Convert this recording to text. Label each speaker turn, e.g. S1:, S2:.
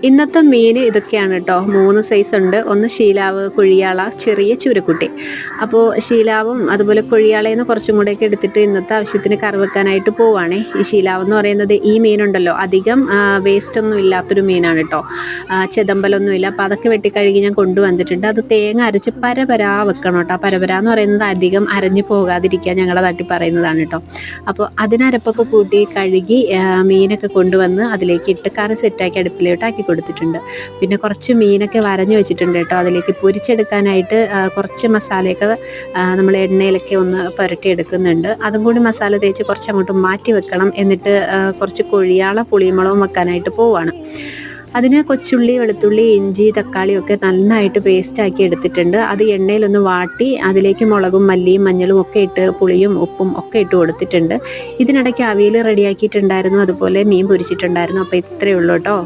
S1: ഇന്നത്തെ മീൻ ഇതൊക്കെയാണ് കേട്ടോ. 3 സൈസ് ഉണ്ട്. ഒന്ന് ശീലാവ്, കൊഴിയാള, ചെറിയ ചൂരക്കുട്ടി. അപ്പോൾ ശീലാവും അതുപോലെ കൊഴിയാളയെന്ന് കുറച്ചും കൂടെയൊക്കെ എടുത്തിട്ട് ഇന്നത്തെ ആവശ്യത്തിന് കറി വെക്കാനായിട്ട് പോവുകയാണേ. ഈ ശീലാവ് എന്ന് പറയുന്നത് ഈ മീനുണ്ടല്ലോ, അധികം വേസ്റ്റ് ഒന്നും ഇല്ലാത്തൊരു മീനാണ് കേട്ടോ. ചെതമ്പലൊന്നുമില്ല. അപ്പോൾ അതൊക്കെ വെട്ടിക്കഴുകി ഞാൻ കൊണ്ടുവന്നിട്ടുണ്ട്. അത് തേങ്ങ അരച്ച് പരപരാ വെക്കണം കേട്ടോ. പരപര എന്ന് പറയുന്നത് അധികം അരഞ്ഞു പോകാതിരിക്കാൻ ഞങ്ങളെ നാട്ടിൽ പറയുന്നതാണ് കേട്ടോ. അപ്പോൾ അതിനരപ്പൊക്കെ കൂട്ടി കഴുകി മീനൊക്കെ കൊണ്ടുവന്ന് അതിലേക്ക് ഇട്ട് കറി സെറ്റാക്കി അടുപ്പിലോട്ടാക്കി കൊടുത്തിട്ടുണ്ട്. പിന്നെ കുറച്ച് മീനൊക്കെ വരഞ്ഞു വെച്ചിട്ടുണ്ട് കേട്ടോ. അതിലേക്ക് പൊരിച്ചെടുക്കാനായിട്ട് കുറച്ച് മസാലയൊക്കെ നമ്മൾ എണ്ണയിലൊക്കെ ഒന്ന് പുരട്ടിയെടുക്കുന്നുണ്ട്. അതും കൂടി മസാല തേച്ച് കുറച്ച് അങ്ങോട്ട് മാറ്റി വെക്കണം. എന്നിട്ട് കുറച്ച് കൊഴിയാള പുളിമുളകും വെക്കാനായിട്ട് പോവാണ്. അതിന് കൊച്ചുള്ളി, വെളുത്തുള്ളി, ഇഞ്ചി, തക്കാളിയൊക്കെ നന്നായിട്ട് പേസ്റ്റാക്കി എടുത്തിട്ടുണ്ട്. അത് എണ്ണയിലൊന്ന് വാട്ടി അതിലേക്ക് മുളകും മല്ലിയും മഞ്ഞളും ഒക്കെ ഇട്ട് പുളിയും ഉപ്പും ഒക്കെ ഇട്ട് കൊടുത്തിട്ടുണ്ട്. ഇതിനിടയ്ക്ക് അവിയൽ റെഡിയാക്കിയിട്ടുണ്ടായിരുന്നു, അതുപോലെ മീൻ പൊരിച്ചിട്ടുണ്ടായിരുന്നു. അപ്പോൾ ഇത്രയേ ഉള്ളൂ കേട്ടോ.